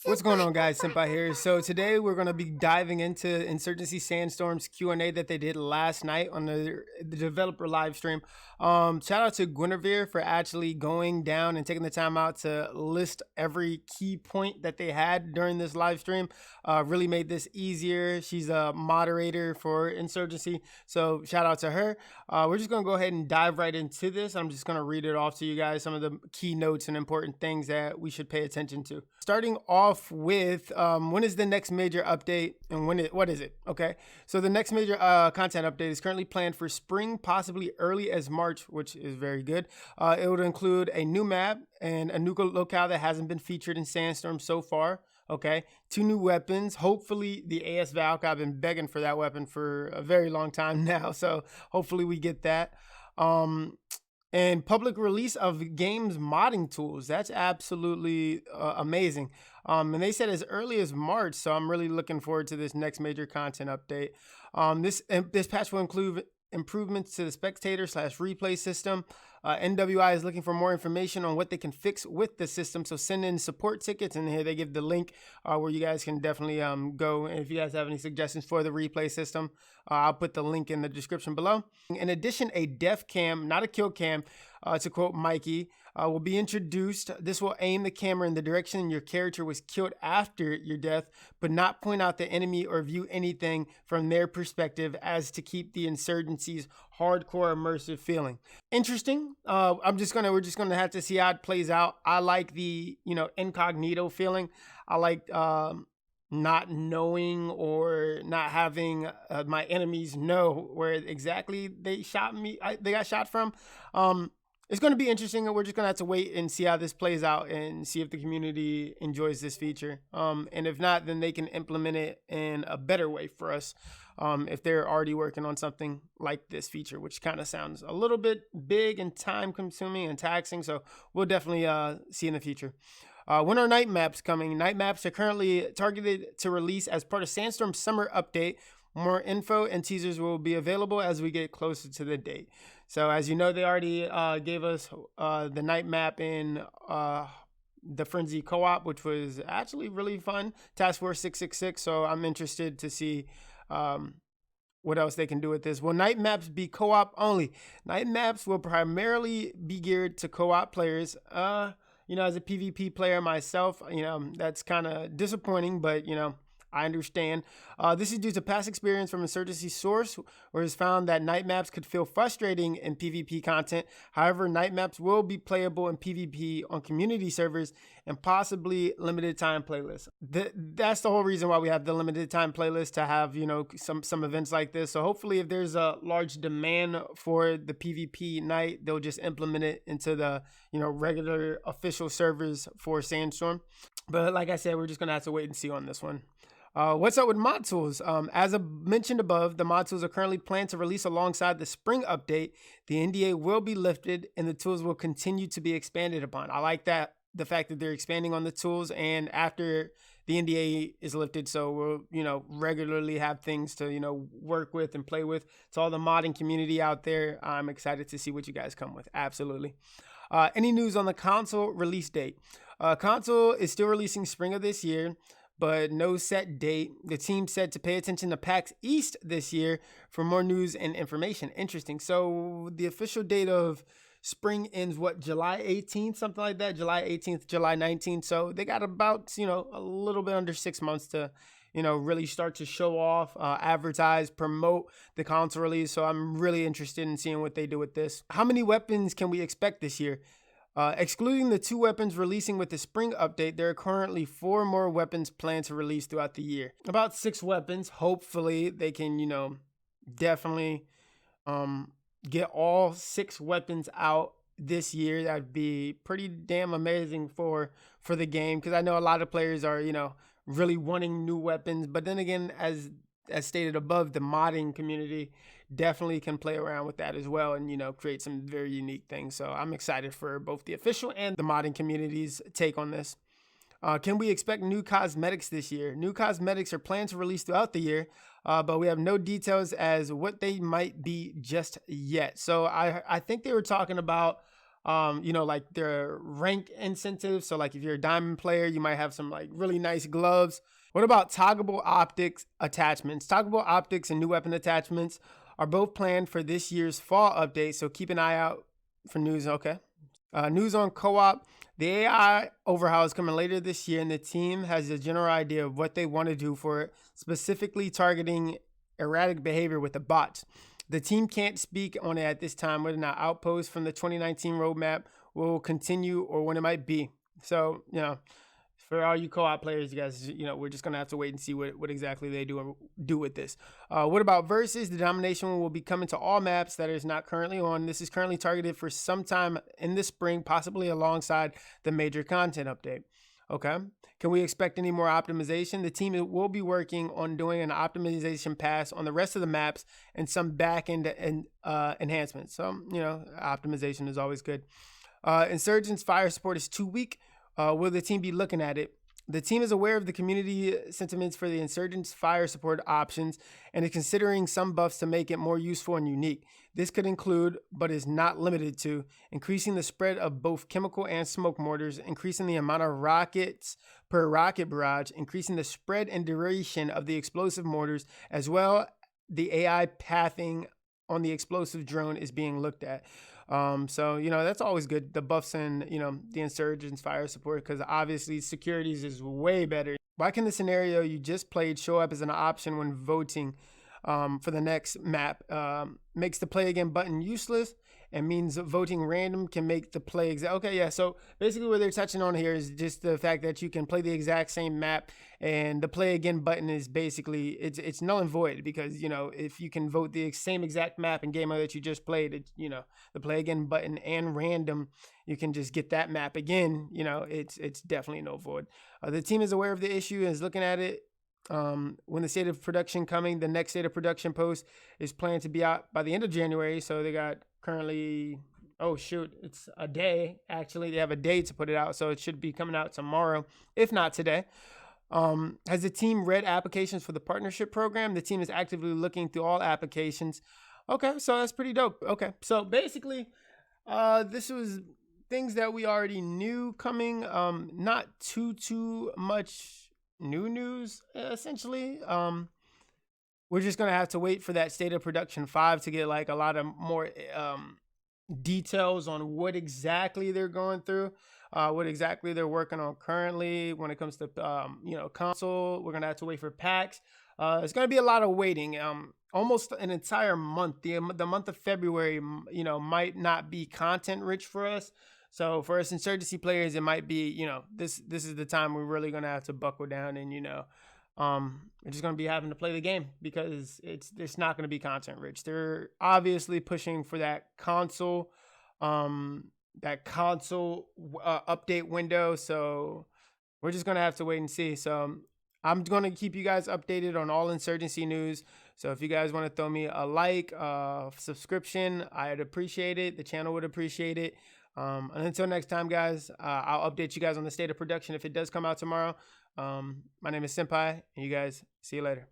What's going on, guys? Senpai here. So today we're going to be diving into Insurgency Sandstorm's Q&A that they did last night on the developer live stream. Shout out to Guinevere for actually going down and taking the time out to list every key point that they had during this live stream. Really made this easier. She's a moderator for Insurgency, so shout out to her. We're just going to go ahead and dive right into this. I'm just going to read it off to you guys, some of the key notes and important things that we should pay attention to. Starting off with when is the next major update and what is it? Okay, so the next major content update is currently planned for spring, possibly early as March, which is very good. It would include a new map and a new locale that hasn't been featured in Sandstorm so far. Okay, 2 new weapons. Hopefully the AS Valk. I've been begging for that weapon for a very long time now, so hopefully we get that. And public release of games modding tools. That's absolutely amazing. And they said as early as March, so I'm really looking forward to this next major content update. This patch will include improvements to the spectator/replay system. NWI is looking for more information on what they can fix with the system, so send in support tickets, and here they give the link where you guys can definitely go. And if you guys have any suggestions for the replay system, I'll put the link in the description below. In addition, a death cam, not a kill cam, to quote Mikey, will be introduced. This will aim the camera in the direction your character was killed after your death, but not point out the enemy or view anything from their perspective, as to keep the Insurgency's hardcore immersive feeling. Interesting. We're just gonna have to see how it plays out. I like the incognito feeling. I like not knowing or not having my enemies know where exactly they got shot from. It's going to be interesting, and we're just going to have to wait and see how this plays out and see if the community enjoys this feature. And if not, then they can implement it in a better way for us if they're already working on something like this feature, which kind of sounds a little bit big and time consuming and taxing. So we'll definitely see in the future. When are night maps coming? Night maps are currently targeted to release as part of Sandstorm Summer Update. More info and teasers will be available as we get closer to the date. So as you know, they already gave us the night map in the Frenzy Co-op, which was actually really fun. Task Force 666. So I'm interested to see what else they can do with this. Will night maps be co-op only? Night maps will primarily be geared to co-op players. As a PvP player myself, that's kind of disappointing, but I understand. This is due to past experience from Insurgency source, where it's found that night maps could feel frustrating in PvP content. However, night maps will be playable in PvP on community servers and possibly limited time playlists. That's the whole reason why we have the limited time playlist, to have some events like this. So hopefully, if there's a large demand for the PvP night, they'll just implement it into the regular official servers for Sandstorm. But like I said, we're just gonna have to wait and see on this one. What's up with mod tools? As I mentioned above, the mod tools are currently planned to release alongside the spring update. The NDA will be lifted and the tools will continue to be expanded upon. I like that, the fact that they're expanding on the tools, and after the NDA is lifted, so we'll regularly have things to work with and play with. To all the modding community out there, I'm excited to see what you guys come with. Absolutely. Any news on the console release date? Console is still releasing spring of this year, but no set date. The team said to pay attention to PAX East this year for more news and information. Interesting. So the official date of spring ends July 18th, something like that. July 18th, July 19th. So they got about a little bit under 6 months to really start to show off, advertise, promote the console release. So I'm really interested in seeing what they do with this. How many weapons can we expect this year? Excluding the 2 weapons releasing with the spring update, there are currently 4 more weapons planned to release throughout the year. About 6 weapons. Hopefully they can, definitely get all 6 weapons out this year. That'd be pretty damn amazing for the game, because I know a lot of players are, really wanting new weapons. But then again, as stated above, the modding community definitely can play around with that as well and create some very unique things. So I'm excited for both the official and the modding community's take on this. Can we expect new cosmetics this year? New cosmetics are planned to release throughout the year, but we have no details as what they might be just yet. So I think they were talking about like their rank incentives. So like if you're a diamond player, you might have some like really nice gloves. What about toggleable optics attachments? Toggleable optics and new weapon attachments are both planned for this year's fall update, so keep an eye out for news. Okay. News on co-op. The AI overhaul is coming later this year, and the team has a general idea of what they want to do for it, specifically targeting erratic behavior with the bots. The team can't speak on it at this time whether or not outposts from the 2019 roadmap will continue or when it might be. So, for all you co-op players, you guys, we're just gonna have to wait and see what exactly they do with this. What about versus? The domination will be coming to all maps that is not currently on. This is currently targeted for sometime in the spring, possibly alongside the major content update. Okay. Can we expect any more optimization? The team will be working on doing an optimization pass on the rest of the maps and some back-end enhancements. So, optimization is always good. Insurgents fire support is too weak. Will the team be looking at it? The team is aware of the community sentiments for the Insurgents fire support options and is considering some buffs to make it more useful and unique. This could include, but is not limited to, increasing the spread of both chemical and smoke mortars, increasing the amount of rockets per rocket barrage, increasing the spread and duration of the explosive mortars, as well the AI pathing on the explosive drone is being looked at. So, that's always good. The buffs and, the Insurgents fire support, because obviously securities is way better. Why can the scenario you just played show up as an option when voting for the next map? Makes the play again button useless and means voting random can make the play okay, yeah. So basically what they're touching on here is just the fact that you can play the exact same map, and the play again button is basically it's null and void, because if you can vote the same exact map and game mode that you just played, the play again button and random, you can just get that map again. It's definitely no void. The team is aware of the issue and is looking at it. When the state of production coming, the next state of production post is planned to be out by the end of January. So they got currently, it's a day. Actually, they have a day to put it out, so it should be coming out tomorrow, if not today. Has the team read applications for the partnership program? The team is actively looking through all applications. Okay, so that's pretty dope. Okay, so basically, this was things that we already knew coming. Not too much new news, essentially. We're just gonna have to wait for that State of Production 5 to get like a lot of more details on what exactly they're going through, what exactly they're working on currently when it comes to console. We're gonna have to wait for packs. It's gonna be a lot of waiting. Almost an entire month. The month of February, might not be content rich for us. So for us insurgency players, it might be, this is the time we're really gonna have to buckle down and we're just gonna be having to play the game, because it's not gonna be content rich. They're obviously pushing for that console update window. So we're just gonna have to wait and see. So I'm gonna keep you guys updated on all insurgency news. So if you guys want to throw me a like, subscription, I'd appreciate it. The channel would appreciate it. And until next time, guys, I'll update you guys on the state of production if it does come out tomorrow. My name is Senpai, and you guys, see you later.